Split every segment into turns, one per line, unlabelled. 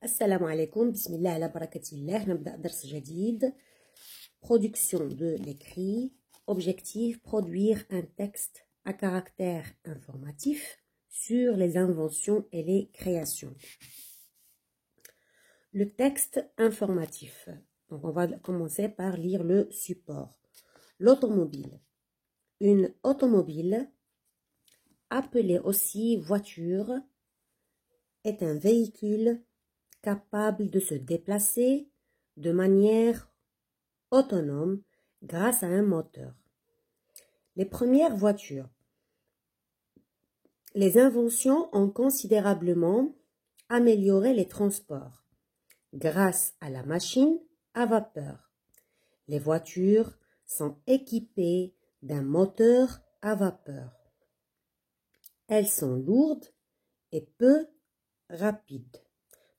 Assalamu alaikum, bismillah ala barakatillah, نبدأ درس جديد. Production de l'écrit. Objectif, produire un texte à caractère informatif sur les inventions et les créations. Le texte informatif. Donc on va commencer par lire le support. L'automobile. Une automobile, appelée aussi voiture, est un véhicule capable de se déplacer de manière autonome grâce à un moteur. Les premières voitures. Les inventions ont considérablement amélioré les transports grâce à la machine à vapeur. Les voitures sont équipées d'un moteur à vapeur. Elles sont lourdes et peu rapides.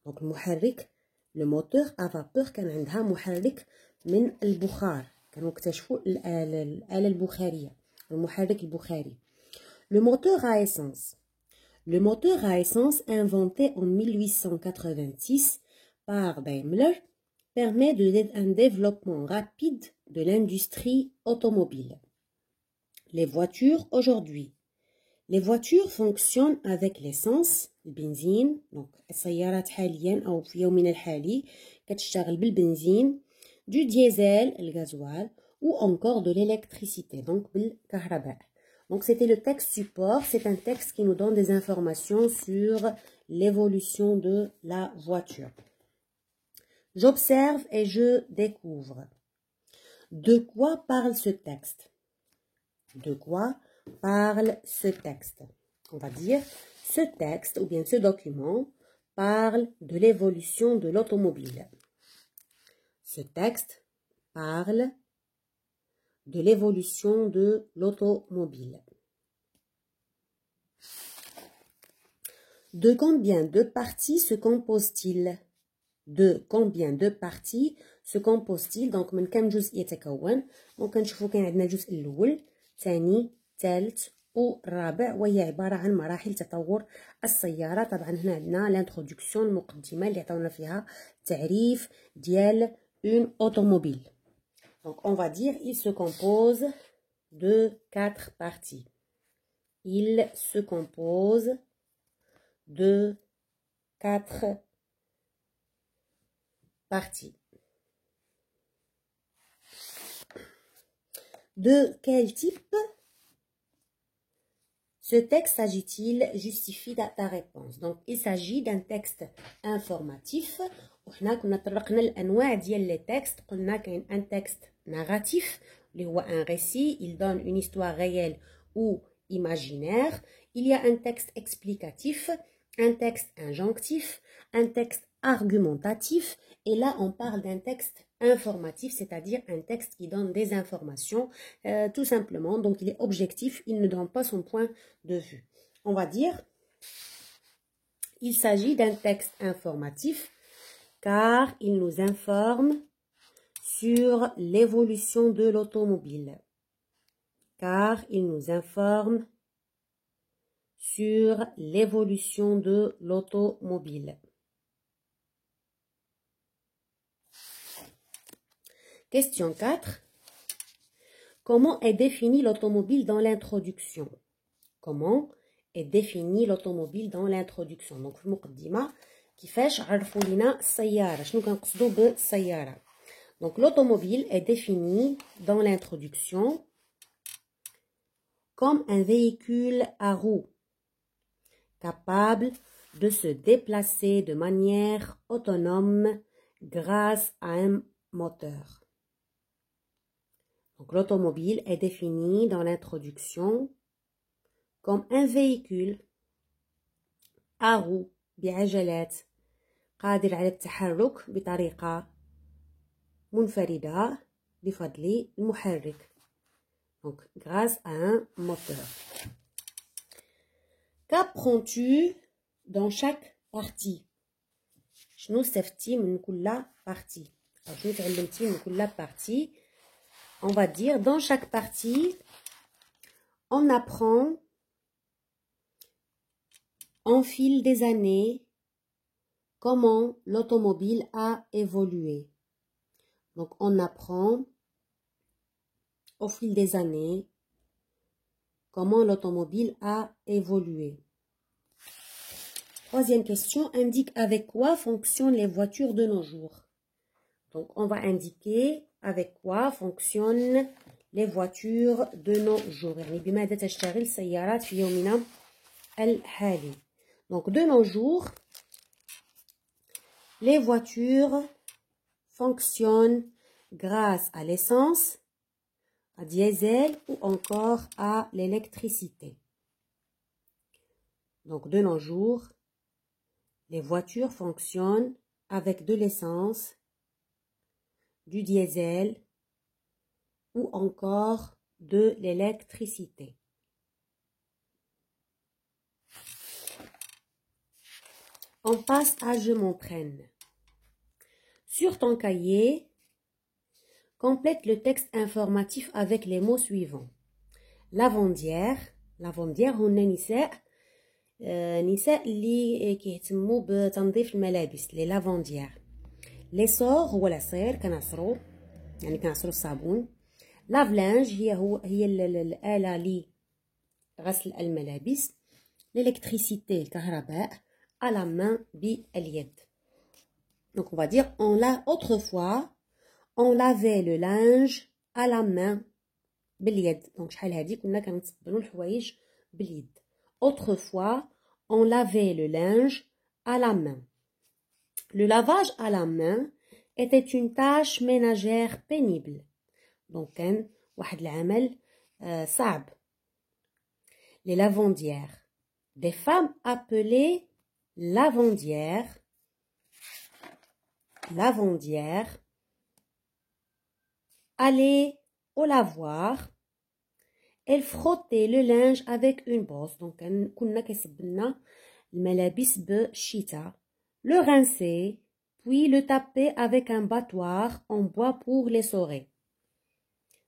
Donc le moteur à vapeur كان عندها محرك من البخار كانوا اكتشفوا الآلة البخارية المحرك البخاري. Le moteur à essence. Le moteur à essence inventé en 1886 par Daimler permet un développement rapide de l'industrie automobile. Les voitures aujourd'hui. Les voitures fonctionnent avec l'essence, le benzine. Donc, السيارات حاليا أو في يومنا الحالي كتشتغل بالبنزين, du diesel, le gasoil, ou encore de l'électricité, donc بالكهرباء. Donc, c'était le texte support. C'est un texte qui nous donne des informations sur l'évolution de la voiture. J'observe et je découvre. De quoi parle ce texte? De quoi parle ce texte? On va dire, ce texte ou bien ce document parle de l'évolution de l'automobile. Ce texte parle de l'évolution de l'automobile. De combien de parties se compose-t-il? De combien de parties se compose-t-il? Donc من كم جزء يتكون؟ ممكن نشوفوا كان عندنا الجزء الأول، ثاني، ثالث والرابع، وهي عبارة عن مراحل تطور السيارة. طبعا هنا عندنا الانترودكسيون المقدمة اللي عطاونا فيها تعريف ديال une automobile. Donc on va dire il se compose de 4 parties. Il se compose de 4 parties. De quel type ce texte s'agit-il? Justifie ta réponse. Donc, il s'agit d'un texte informatif. وحنا كنا طرقنا الأنواع ديال les textes. قلنا كاين un texte narratif اللي هو un récit. Il donne une histoire réelle ou imaginaire. Il y a un texte explicatif, un texte injonctif, un texte argumentatif. Et là, on parle d'un texte informatif, c'est-à-dire un texte qui donne des informations, tout simplement. Donc, il est objectif, il ne donne pas son point de vue. On va dire, il s'agit d'un texte informatif car il nous informe sur l'évolution de l'automobile. Car il nous informe sur l'évolution de l'automobile. Question 4. Comment est définie l'automobile dans l'introduction? Comment est définie l'automobile dans l'introduction? Donc في المقدمة كيفاش عرفوا لنا السيارة؟ شنو كنقصدوا بالسيارة؟ Donc l'automobile est définie dans l'introduction comme un véhicule à roues capable de se déplacer de manière autonome grâce à un moteur. Donc l'automobile est définie dans l'introduction comme un véhicule à roues بعجلات قادر على التحرك بطريقة منفردة بفضل المحرك. Donc grâce à un moteur. Qu'apprends-tu dans chaque partie? شنو استفدتي من كل partie؟ أو شنو تعلمتي من كل partie؟ On va dire, dans chaque partie, on apprend en fil des années comment l'automobile a évolué. Donc, on apprend au fil des années comment l'automobile a évolué. Troisième question, indique avec quoi fonctionnent les voitures de nos jours. Donc, on va indiquer avec quoi fonctionnent les voitures de nos jours. يعني بماذا تشتغل السيارات في يومنا الحالي. Donc, de nos jours, les voitures fonctionnent grâce à l'essence, à diesel ou encore à l'électricité. Donc, de nos jours, les voitures fonctionnent avec de l'essence, du diesel ou encore de l'électricité. On passe à je m'entraîne. Sur ton cahier, complète le texte informatif avec les mots suivants. Lavandière, هن نساء اللي كيهتموا بتنظيف الملابس les lavandières. ليسور هو العصير كنعصرو يعني كنعصرو الصابون. لافلانج هي الآلة لغسل الملابس. l'électricité الكهرباء à la main باليد. Donc on va dire autrefois on lavait le linge à la main باليد. Donc شحال هادي كنا كنصبنوا الحوايج باليد. Autrefois on lavait le linge à la main. Le lavage à la main était une tâche ménagère pénible. Donc كان واحد العمل صعب. Les lavandières. Des femmes appelées lavandières allaient au lavoir. Elles frottaient le linge avec une brosse. Donc كنا كيصبنا الملابس بالشتا. Le rincer, puis le taper avec un battoir en bois pour l'essorer.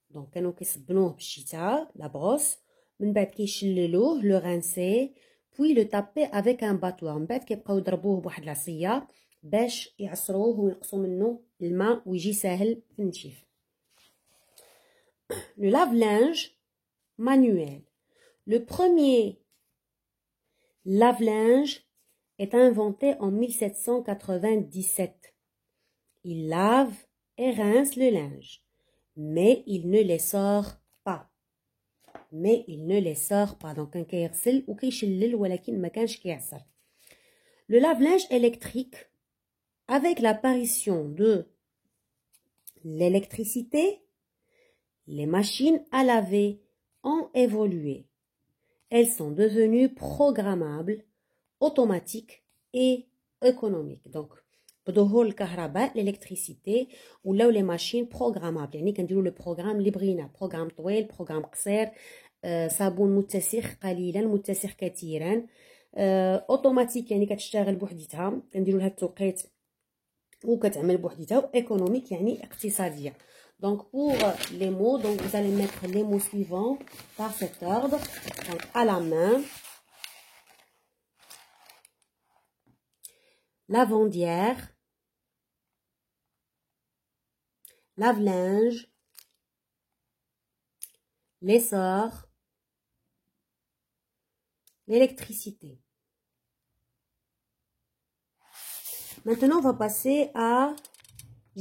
Donc كانوا كيصبنوه بالشتا la brosse. من بعد كيشللوه le rincer, puis le taper avec un battoir. من بعد كيبقاو يضربوه بواحد العصية باش يعصروه وينقصوا منه الماء ويجي ساهل في النشيف. Le lave-linge manuel. Le premier lave-linge est inventé en 1797. Il lave et rince le linge, mais il ne les sort pas. Donc كان كيغسل وكيشلل ولكن ما كانش كيعصر. Le lave-linge électrique, avec l'apparition de l'électricité, les machines à laver ont évolué. Elles sont devenues programmables, automatiques et économiques. Donc, بظهور الكهرباء l'électricité ولاو les machines programmables. يعني كنديروا le programme اللي بغينا. programme طويل، programme قصير، صابون متسخ قليلا، متسخ كثيرا. اوتوماتيك يعني كتشتغل بوحديتها، كنديروا لها التوقيت وكتعمل بوحديتها. وايكونوميك يعني اقتصاديه. Donc pour les mots, donc vous allez mettre les mots suivants par cet ordre. Donc à la main, lavandière, lave-linge, l'essor, l'électricité. Maintenant, on va passer à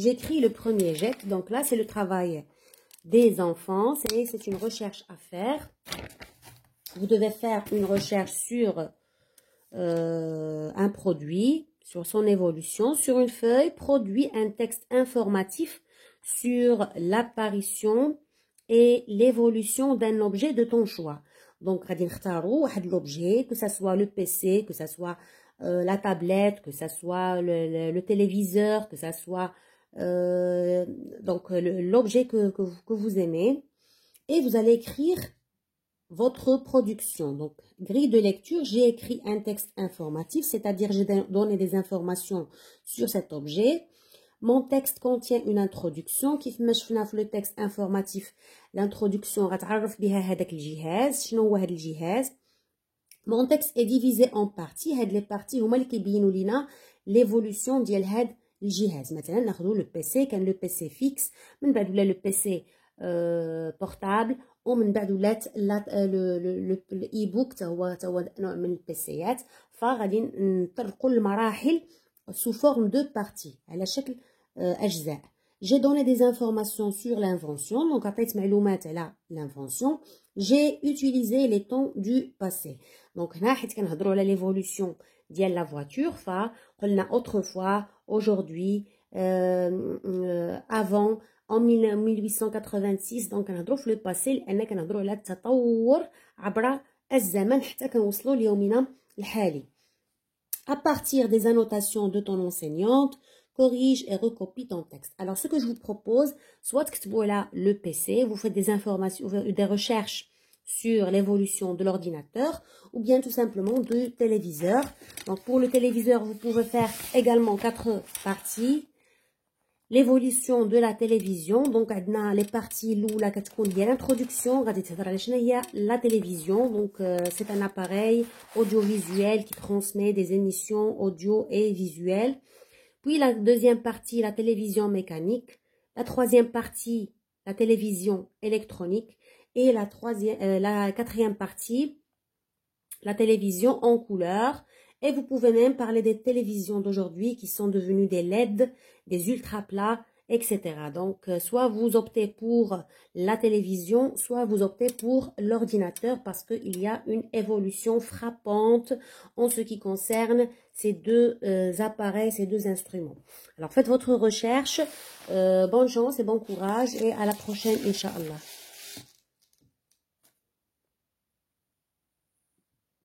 j'écris le premier jet. Donc là, c'est le travail des enfants. C'est une recherche à faire. Vous devez faire une recherche sur un produit, sur son évolution. Sur une feuille, produit un texte informatif sur l'apparition et l'évolution d'un objet de ton choix. Donc, غادي نختاروا واحد l'objet, que ça soit le PC, que ça soit la tablette, que ça soit le téléviseur, que ça soit donc l'objet que vous aimez, et vous allez écrire votre production. Donc grille de lecture, j'ai écrit un texte informatif, c'est-à-dire j'ai donné des informations sur cet objet. Mon texte contient une introduction. كيف ما شفنا في le texte informatif, l'introduction غتعرف بها هذاك الجهاز، شنو هو هذا الجهاز. Mon texte est divisé en parties. هاد les parties هما اللي كيبينوا لينا l'évolution ديال هاد الجهاز. مثلا ناخذوا le PC، كان le PC fixe، من بعد ولا le PC portable، ومن بعد ولات الاي بوك حتى هو نوع من البيسيات. فغادي نطرقوا المراحل sous forme de parties على شكل اجزاء. J'ai donné des informations sur l'invention. Donc, عطيت معلومات على l'invention. J'ai utilisé les temps du passé. Donc, هنا حيت كنهضروا على l'évolution ديال la voiture. فقلنا autrefois, aujourd'hui, avant, en 1886. Donc, كنهضروا في le passé لأن كنهضروا على التطور عبر الزمن حتى كنوصلوا ليومنا الحالي. À partir des annotations de ton enseignante, corrige et recopie ton texte. Alors, ce que je vous propose, soit que vous là le PC, vous faites des informations, des recherches sur l'évolution de l'ordinateur, ou bien tout simplement du téléviseur. Donc, pour le téléviseur, vous pouvez faire également 4 parties. L'évolution de la télévision. Donc, on a les parties où la catégorie l'introduction, la télévision. Donc, c'est un appareil audiovisuel qui transmet des émissions audio et visuelles. Puis la deuxième partie, la télévision mécanique. La troisième partie, la télévision électronique. Et la quatrième partie, la télévision en couleur. Et vous pouvez même parler des télévisions d'aujourd'hui qui sont devenues des LED, des ultra plats, etc. Donc, soit vous optez pour la télévision, soit vous optez pour l'ordinateur parce qu'il y a une évolution frappante en ce qui concerne ces deux appareils, ces deux instruments. Alors, faites votre recherche. Bonne chance et bon courage et à la prochaine, Inch'Allah.